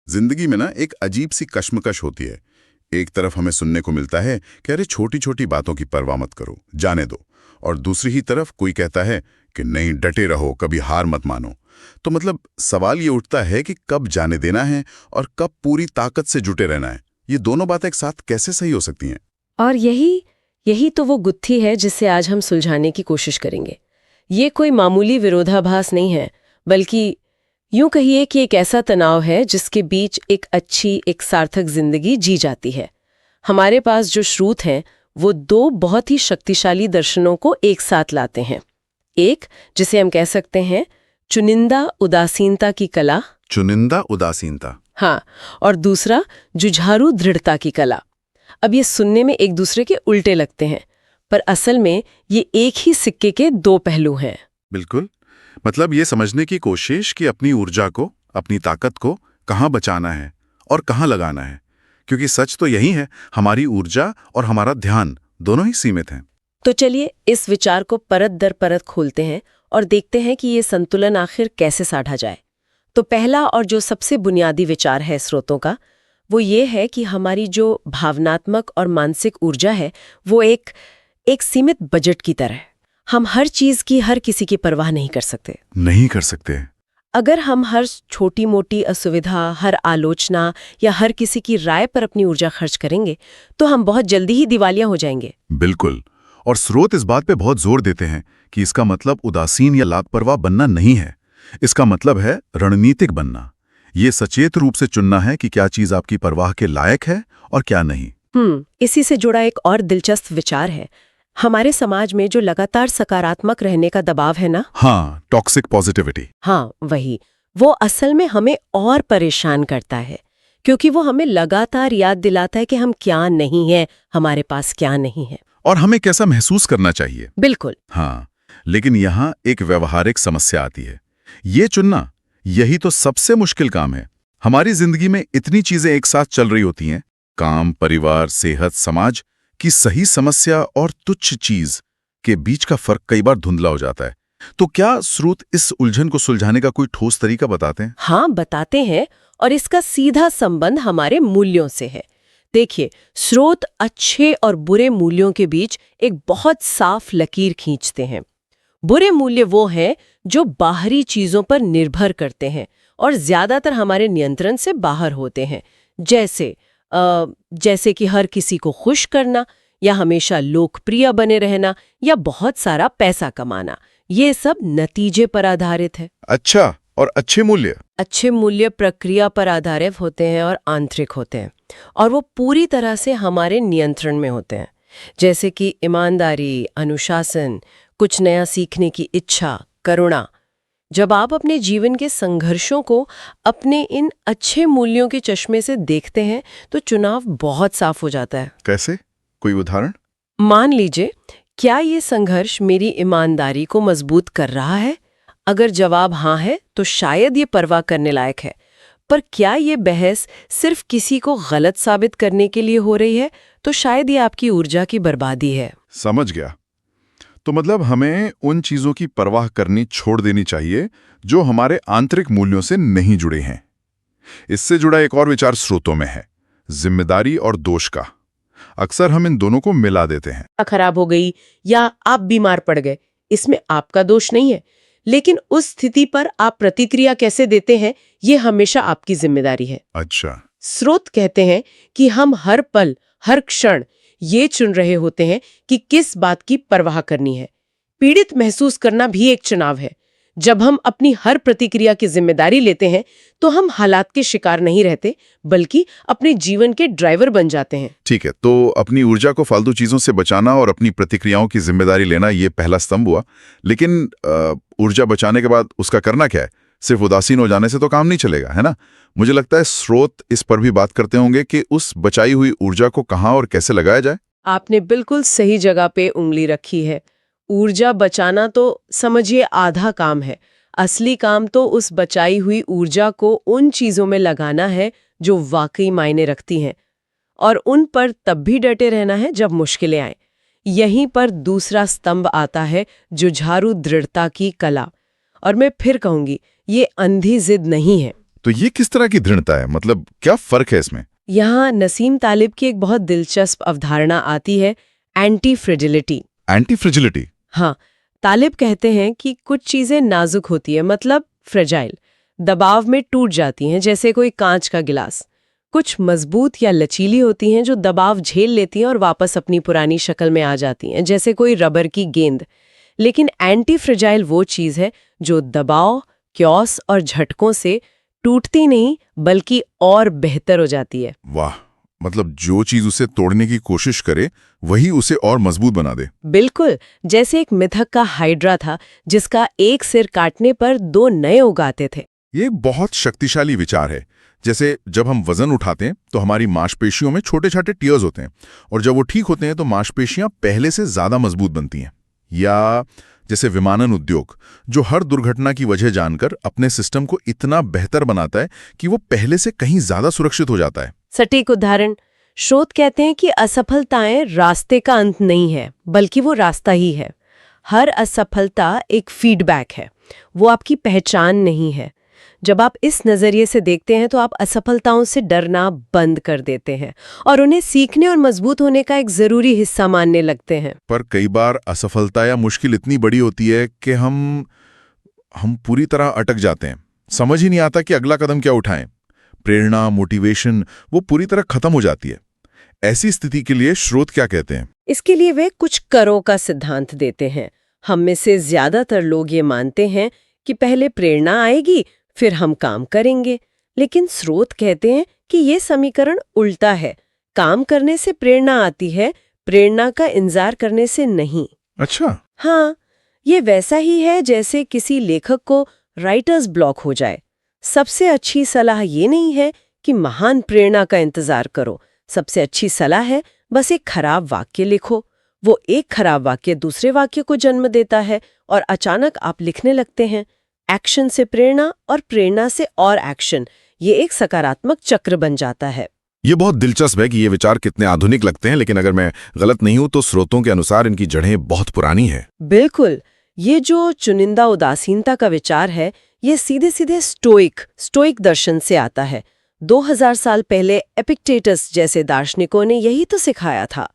जिंदगी में ना एक अजीब सी कश्मकश होती है। एक तरफ हमें सुनने को मिलता है कि अरे छोटी छोटी बातों की परवाह मत करो, जाने दो। और दूसरी ही तरफ कोई कहता है कि नहीं, डटे रहो, कभी हार मत मानो। तो मतलब सवाल ये उठता है कि कब जाने देना है और कब पूरी ताकत से जुटे रहना है। ये दोनों बातें एक साथ कैसे सही हो सकती हैं? और यही यही तो वो गुत्थी है जिसे आज हम सुलझाने की कोशिश करेंगे। ये कोई मामूली विरोधाभास नहीं है, बल्कि यूं कहिए कि एक ऐसा तनाव है जिसके बीच एक अच्छी, एक सार्थक जिंदगी जी जाती है। हमारे पास जो स्रोत हैं वो दो बहुत ही शक्तिशाली दर्शनों को एक साथ लाते हैं। एक, जिसे हम कह सकते हैं चुनिंदा उदासीनता की कला। चुनिंदा उदासीनता। हाँ, और दूसरा जुझारू दृढ़ता की कला। अब ये सुनने में एक दूसरे के उल्टे लगते हैं, पर असल में ये एक ही सिक्के के दो पहलू हैं। बिल्कुल। मतलब ये समझने की कोशिश कि अपनी ऊर्जा को, अपनी ताकत को कहाँ बचाना है और कहाँ लगाना है। क्योंकि सच तो यही है, हमारी ऊर्जा और हमारा ध्यान दोनों ही सीमित हैं। तो चलिए इस विचार को परत दर परत खोलते हैं और देखते हैं कि ये संतुलन आखिर कैसे साधा जाए। तो पहला और जो सबसे बुनियादी विचार है स्रोतों का, वो ये है कि हमारी जो भावनात्मक और मानसिक ऊर्जा है वो एक सीमित बजट की तरह है। हम हर चीज की, हर किसी की परवाह नहीं कर सकते। नहीं कर सकते। अगर हम हर छोटी मोटी असुविधा, हर आलोचना या हर किसी की राय पर अपनी ऊर्जा खर्च करेंगे तो हम बहुत जल्दी ही दिवालिया हो जाएंगे। बिल्कुल। और स्रोत इस बात पे बहुत जोर देते हैं कि इसका मतलब उदासीन या लापरवाह बनना नहीं है। इसका मतलब है रणनीतिक बनना। ये सचेत रूप से चुनना है कि क्या चीज आपकी परवाह के लायक है और क्या नहीं। इसी से जुड़ा एक और दिलचस्प विचार है। हमारे समाज में जो लगातार सकारात्मक रहने का दबाव है ना, हाँ, टॉक्सिक पॉजिटिविटी। हाँ वही, वो असल में हमें और परेशान करता है, क्योंकि वो हमें लगातार याद दिलाता है कि हम क्या नहीं हैं, हमारे पास क्या नहीं है और हमें कैसा महसूस करना चाहिए। बिल्कुल। हाँ, लेकिन यहाँ एक व्यवहारिक समस्या आती है। ये चुनना, यही तो सबसे मुश्किल काम है। हमारी जिंदगी में इतनी चीजें एक साथ चल रही होती हैं, काम, परिवार, सेहत, समाज की सही समस्या और तुच्छ चीज के बीच का फर्क कई बार धुंधला हो जाता है। तो क्या स्रोत इस उलझन को सुलझाने का कोई ठोस तरीका बताते हैं? हाँ, बताते हैं, और इसका सीधा संबंध हमारे मूल्यों से है। देखिए, स्रोत अच्छे और बुरे मूल्यों के बीच एक बहुत साफ लकीर खींचते हैं। बुरे मूल्य वो हैं जो बाहरी चीजों पर निर्भर करते हैं और ज्यादातर हमारे नियंत्रण से बाहर होते हैं, जैसे कि हर किसी को खुश करना या हमेशा लोकप्रिय बने रहना या बहुत सारा पैसा कमाना। ये सब नतीजे पर आधारित है। अच्छा, और अच्छे मूल्य? अच्छे मूल्य प्रक्रिया पर आधारित होते हैं और आंतरिक होते हैं, और वो पूरी तरह से हमारे नियंत्रण में होते हैं, जैसे कि ईमानदारी, अनुशासन, कुछ नया सीखने की इच्छा, करुणा। जब आप अपने जीवन के संघर्षों को अपने इन अच्छे मूल्यों के चश्मे से देखते हैं तो चुनाव बहुत साफ हो जाता है। कैसे? कोई उदाहरण? मान लीजिए, क्या ये संघर्ष मेरी ईमानदारी को मजबूत कर रहा है? अगर जवाब हाँ है तो शायद ये परवाह करने लायक है। पर क्या ये बहस सिर्फ किसी को गलत साबित करने के लिए हो रही है तो शायद ये आपकी ऊर्जा की बर्बादी है। समझ गया। तो मतलब हमें उन चीजों की परवाह करनी छोड़ देनी चाहिए जो हमारे आंतरिक मूल्यों से नहीं जुड़े हैं। इससे जुड़ा एक और विचार स्रोतों में है, जिम्मेदारी और दोष का। अक्सर हम इन दोनों को मिला देते हैं। खराब हो गई या आप बीमार पड़ गए, इसमें आपका दोष नहीं है, लेकिन उस स्थिति पर आप प्रतिक्रिया कैसे देते हैं ये हमेशा आपकी जिम्मेदारी है। अच्छा। स्रोत कहते हैं कि हम हर पल, हर क्षण ये चुन रहे होते हैं कि किस बात की परवाह करनी है। पीड़ित महसूस करना भी एक चुनाव है। जब हम अपनी हर प्रतिक्रिया की जिम्मेदारी लेते हैं तो हम हालात के शिकार नहीं रहते, बल्कि अपने जीवन के ड्राइवर बन जाते हैं। ठीक है, तो अपनी ऊर्जा को फालतू चीजों से बचाना और अपनी प्रतिक्रियाओं की जिम्मेदारी लेना, ये पहला स्तंभ हुआ। लेकिन ऊर्जा बचाने के बाद उसका करना क्या है? सिर्फ उदासीन हो जाने से तो काम नहीं चलेगा, है ना? मुझे लगता है स्रोत इस पर भी बात करते होंगे कि उस बचाई हुई ऊर्जा को कहाँ और कैसे लगाया जाए। आपने बिल्कुल सही जगह पे उंगली रखी है। ऊर्जा बचाना तो समझिए आधा काम है। असली काम तो उस बचाई हुई ऊर्जा को उन चीजों में लगाना है जो वाकई मायने रखती हैं, और उन पर तब भी डटे रहना है जब मुश्किलें आए। यहीं पर दूसरा स्तंभ आता है, जुझारू दृढ़ता की कला। और मैं फिर कहूंगी, ये अंधी जिद नहीं है। तो ये किस तरह की दृढ़ता है, मतलब क्या फर्क है इसमें? यहाँ नसीम तालिब की एक बहुत दिलचस्प अवधारणा आती है, एंटी फ्रिजिलिटी। एंटी फ्रिजिलिटी? हाँ, तालिब कहते हैं कि कुछ चीजें नाजुक होती है, मतलब फ्रेजाइल, दबाव में टूट जाती हैं, जैसे कोई कांच का गिलास। कुछ मजबूत या लचीली होती हैं जो दबाव झेल लेती हैं और वापस अपनी पुरानी शक्ल में आ जाती हैं, जैसे कोई रबर की गेंद। लेकिन एंटी फ्रेजाइल वो चीज है जो दबाव, क्योस और झटकों से टूटती नहीं बल्कि और बेहतर हो जाती है। वाह, मतलब जो चीज उसे तोड़ने की कोशिश करे वही उसे और मजबूत बना दे। बिल्कुल, जैसे एक मिथक का हाइड्रा था जिसका एक सिर काटने पर 2 नए उगाते थे। ये बहुत शक्तिशाली विचार है। जैसे जब हम वजन उठाते हैं तो हमारी मांसपेशियों में छोटे छोटे टियर्स होते हैं, और जब वो ठीक होते हैं तो मांसपेशियां पहले से ज्यादा मजबूत बनती हैं। या जैसे विमानन उद्योग, जो हर दुर्घटना की वजह जानकर अपने सिस्टम को इतना बेहतर बनाता है कि वो पहले से कहीं ज्यादा सुरक्षित हो जाता है। सटीक उदाहरण, स्रोत कहते हैं कि असफलताएं रास्ते का अंत नहीं है, बल्कि वो रास्ता ही है। हर असफलता एक फीडबैक है, वो आपकी पहचान नहीं है। जब आप इस नजरिए से देखते हैं तो आप असफलताओं से डरना बंद कर देते हैं और उन्हें सीखने और मजबूत होने का एक जरूरी हिस्सा मानने लगते हैं। पर कई बार असफलता या मुश्किल इतनी बड़ी होती है कि हम पूरी तरह अटक जाते हैं। समझ ही नहीं आता कि अगला कदम क्या उठाएं। प्रेरणा, मोटिवेशन वो पूरी तरह खत्म हो जाती है। ऐसी स्थिति के लिए स्रोत क्या कहते हैं? इसके लिए वे कुछ करों का सिद्धांत देते हैं। हम में से ज्यादातर लोग ये मानते हैं कि पहले प्रेरणा आएगी, फिर हम काम करेंगे। लेकिन स्रोत कहते हैं कि ये समीकरण उल्टा है। काम करने से प्रेरणा आती है, प्रेरणा का इंतजार करने से नहीं। अच्छा। हाँ, ये वैसा ही है जैसे किसी लेखक को राइटर्स ब्लॉक हो जाए। सबसे अच्छी सलाह ये नहीं है कि महान प्रेरणा का इंतजार करो। सबसे अच्छी सलाह है बस एक खराब वाक्य लिखो। वो एक खराब वाक्य दूसरे वाक्य को जन्म देता है और अचानक आप लिखने लगते हैं। एक्शन से प्रेरणा और प्रेरणा से और एक्शन, ये एक सकारात्मक चक्र बन जाता है। ये बहुत दिलचस्प है कि ये विचार कितने आधुनिक लगते हैं, लेकिन अगर मैं गलत नहीं हूं तो स्रोतों के अनुसार इनकी जड़ें बहुत पुरानी हैं। बिल्कुल, ये जो चुनिंदा उदासीनता का विचार है, ये सीधे सीधे स्टोइक दर्शन से आता है। 2000 साल पहले एपिक्टेटस जैसे दार्शनिकों ने यही तो सिखाया था।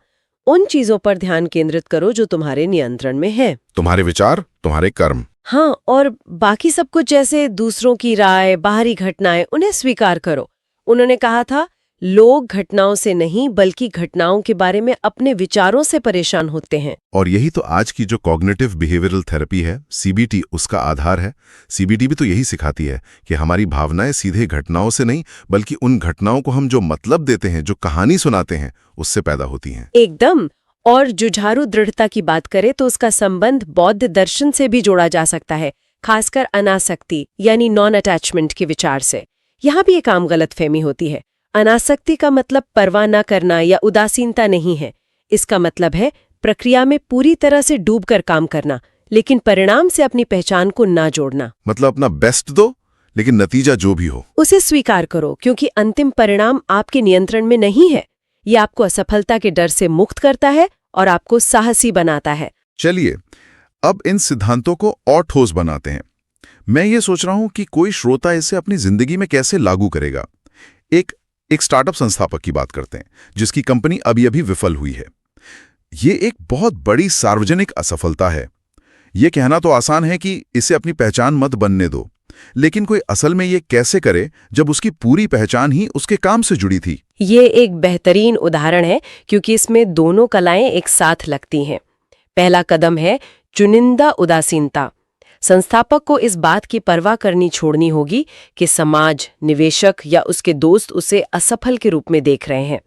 उन चीजों पर ध्यान केंद्रित करो जो तुम्हारे नियंत्रण में है। तुम्हारे विचार, तुम्हारे कर्म। हाँ, और बाकी सब कुछ जैसे दूसरों की राय, बाहरी घटनाएं, उन्हें स्वीकार करो। उन्होंने कहा था, लोग घटनाओं से नहीं बल्कि घटनाओं के बारे में अपने विचारों से परेशान होते हैं। और यही तो आज की जो कॉग्निटिव बिहेवियरल थेरेपी है, सीबीटी, उसका आधार है। सीबीटी भी तो यही सिखाती है कि हमारी भावनाएं सीधे घटनाओं से नहीं बल्कि उन घटनाओं को हम जो मतलब देते हैं, जो कहानी सुनाते हैं, उससे पैदा होती हैं। एकदम। और जुझारू दृढ़ता की बात करें तो उसका संबंध बौद्ध दर्शन से भी जोड़ा जा सकता है, खासकर अनासक्ति यानी नॉन अटैचमेंट के विचार से। यहाँ भी एक आम गलतफहमी होती है। अनासक्ति का मतलब परवाह न करना या उदासीनता नहीं है। इसका मतलब है प्रक्रिया में पूरी तरह से डूबकर काम करना, लेकिन परिणाम से अपनी पहचान को ना जोड़ना। मतलब अपना बेस्ट दो, लेकिन नतीजा जो भी हो उसे स्वीकार करो, क्योंकि अंतिम परिणाम आपके नियंत्रण में नहीं है। ये आपको असफलता के डर से मुक्त करता है और आपको साहसी बनाता है। चलिए अब इन सिद्धांतों को और ठोस बनाते हैं। मैं ये सोच रहा हूं कि कोई श्रोता इसे अपनी जिंदगी में कैसे लागू करेगा। एक स्टार्टअप संस्थापक की बात करते हैं जिसकी कंपनी अभी विफल हुई है। ये एक बहुत बड़ी सार्वजनिक असफलता है। ये कहना तो आसान है कि इसे अपनी पहचान मत बनने दो, लेकिन कोई असल में ये कैसे करे जब उसकी पूरी पहचान ही उसके काम से जुड़ी थी। ये एक बेहतरीन उदाहरण है क्योंकि इसमें दोनों कलाएं एक साथ लगती हैं। पहला कदम है चुनिंदा उदासीनता। संस्थापक को इस बात की परवाह करनी छोड़नी होगी कि समाज, निवेशक या उसके दोस्त उसे असफल के रूप में देख रहे हैं।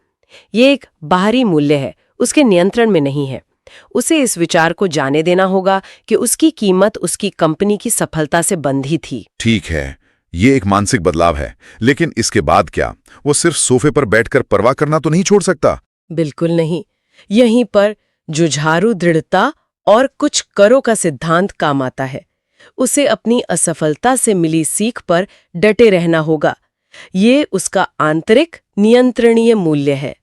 ये एक बाहरी मूल्य है, उसके नियंत्रण में नहीं है। उसे इस विचार को जाने देना होगा कि उसकी कीमत उसकी कंपनी की सफलता से बंधी थी। ठीक है, ये एक मानसिक बदलाव है, लेकिन इसके बाद क्या? वो सिर्फ सोफे पर बैठकर परवाह करना तो नहीं छोड़ सकता। बिल्कुल नहीं। यहीं पर जुझारू दृढ़ता और कुछ करो का सिद्धांत काम आता है। उसे अपनी असफलता से मिली सीख पर डटे रहना होगा। ये उसका आंतरिक नियंत्रणीय मूल्य है।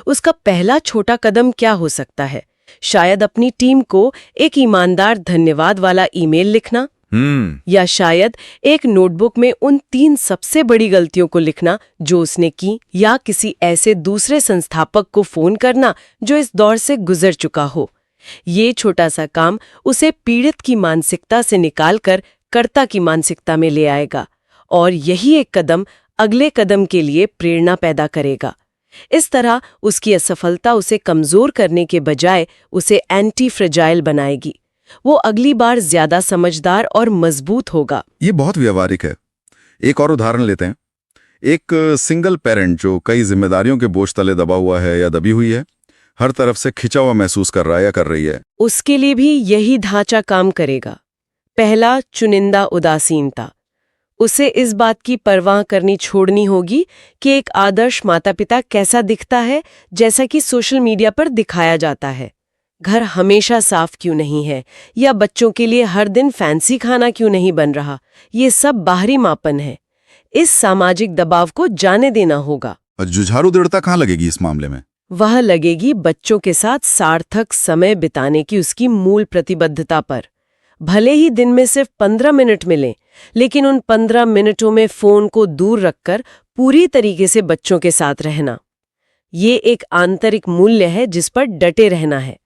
उसका पहला छोटा कदम क्या हो सकता है? शायद अपनी टीम को एक ईमानदार धन्यवाद वाला ईमेल लिखना। या शायद एक नोटबुक में उन 3 सबसे बड़ी गलतियों को लिखना जो उसने की, या किसी ऐसे दूसरे संस्थापक को फोन करना जो इस दौर से गुजर चुका हो। ये छोटा सा काम उसे पीड़ित की मानसिकता से निकालकर कर्ता की मानसिकता में ले आएगा, और यही एक कदम अगले कदम के लिए प्रेरणा पैदा करेगा। इस तरह उसकी असफलता उसे कमजोर करने के बजाय उसे एंटी फ्रेजाइल बनाएगी। वो अगली बार ज्यादा समझदार और मजबूत होगा। ये बहुत व्यवहारिक है। एक और उदाहरण लेते हैं। एक सिंगल पेरेंट जो कई जिम्मेदारियों के बोझ तले दबा हुआ है या दबी हुई है, हर तरफ से खिंचा हुआ महसूस कर रहा है या कर रही है। उसके लिए भी यही ढांचा काम करेगा। पहला, चुनिंदा उदासीनता। उसे इस बात की परवाह करनी छोड़नी होगी कि एक आदर्श माता पिता कैसा दिखता है, जैसा कि सोशल मीडिया पर दिखाया जाता है। घर हमेशा साफ क्यों नहीं है, या बच्चों के लिए हर दिन फैंसी खाना क्यों नहीं बन रहा, ये सब बाहरी मापन है। इस सामाजिक दबाव को जाने देना होगा। और जुझारू दृढ़ता कहाँ लगेगी इस मामले में? वह लगेगी बच्चों के साथ सार्थक समय बिताने की उसकी मूल प्रतिबद्धता पर। भले ही दिन में सिर्फ 15 मिनट मिलें, लेकिन उन 15 मिनटों में फोन को दूर रखकर पूरी तरीके से बच्चों के साथ रहना। ये एक आंतरिक मूल्य है जिस पर डटे रहना है।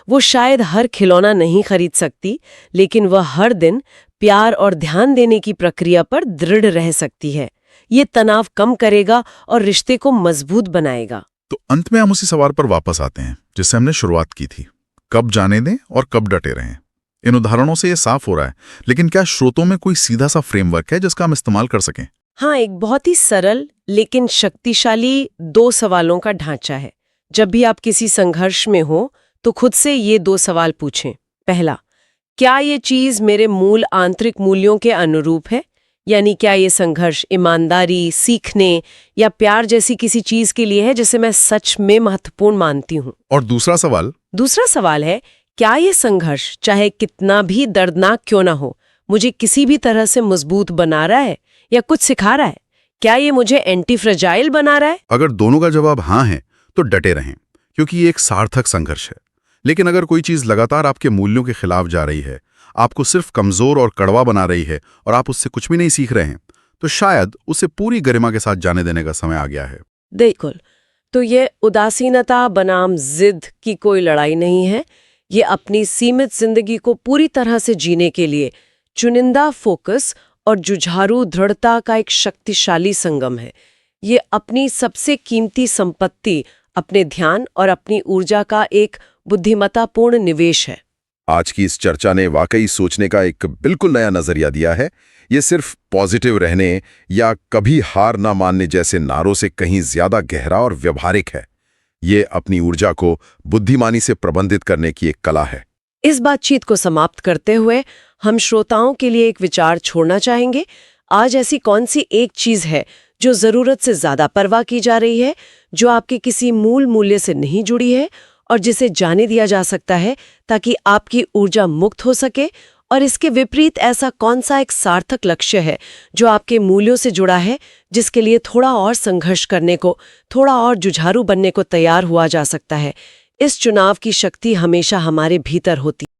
वो शायद हर खिलौना नहीं खरीद सकती, लेकिन वह हर दिन प्यार और ध्यान देने की प्रक्रिया पर दृढ़ रह सकती है। ये तनाव कम करेगा और रिश्ते को मजबूत बनाएगा। तो अंत में हम उसी सवाल पर वापस आते हैं जिससे हमने शुरुआत की थी, कब जाने दें और कब डटे रहें। इन उदाहरणों से ये साफ हो रहा है, लेकिन क्या श्रोतों में कोई सीधा सा फ्रेमवर्क है जिसका हम इस्तेमाल कर सकें? हाँ, एक बहुत ही सरल लेकिन शक्तिशाली 2 सवालों का ढांचा है। जब भी आप किसी संघर्ष में हो तो खुद से ये 2 सवाल पूछें। पहला, क्या ये चीज मेरे मूल आंतरिक मूल्यों के अनुरूप है? यानी क्या ये संघर्ष ईमानदारी, सीखने या प्यार जैसी किसी चीज के लिए है जिसे मैं सच में महत्वपूर्ण मानती हूँ? और दूसरा सवाल है, क्या ये संघर्ष चाहे कितना भी दर्दनाक क्यों ना हो, मुझे किसी भी तरह से मजबूत बना रहा है या कुछ सिखा रहा है? क्या ये मुझे एंटी फ्रेजाइल बना रहा है? अगर दोनों का जवाब हाँ है तो डटे रहें, क्योंकि ये एक सार्थक संघर्ष है। लेकिन अगर कोई चीज लगातार आपके मूल्यों के खिलाफ जा रही है, आपको सिर्फ कमजोर और कड़वा बना रही है और आप उससे कुछ भी नहीं सीख रहे हैं, तो शायद उसे पूरी गरिमा के साथ जाने देने का समय आ गया है। बिल्कुल। तो ये उदासीनता बनाम जिद की कोई लड़ाई नहीं है। ये अपनी सीमित जिंदगी को पूरी तरह से जीने के लिए चुनिंदा फोकस और जुझारू दृढ़ता का एक शक्तिशाली संगम है। ये अपनी सबसे कीमती संपत्ति, अपने ध्यान और अपनी ऊर्जा का एक बुद्धिमत्तापूर्ण निवेश है। आज की इस चर्चा ने वाकई सोचने का एक बिल्कुल नया नजरिया दिया है। ये सिर्फ पॉजिटिव रहने या कभी हार ना मानने जैसे नारों से कहीं ज्यादा गहरा और व्यवहारिक है। ये अपनी ऊर्जा को बुद्धिमानी से प्रबंधित करने की एक कला है। इस बातचीत को समाप्त करते हुए हम श्रोताओं के लिए एक विचार छोड़ना चाहेंगे। आज ऐसी कौन सी एक चीज है जो जरूरत से ज्यादा परवाह की जा रही है, जो आपके किसी मूल मूल्य से नहीं जुड़ी है और जिसे जाने दिया जा सकता है ताकि आपकी ऊर्जा मुक्त हो सके? और इसके विपरीत ऐसा कौन सा एक सार्थक लक्ष्य है जो आपके मूल्यों से जुड़ा है, जिसके लिए थोड़ा और संघर्ष करने को, थोड़ा और जुझारू बनने को तैयार हुआ जा सकता है? इस चुनाव की शक्ति हमेशा हमारे भीतर होती है।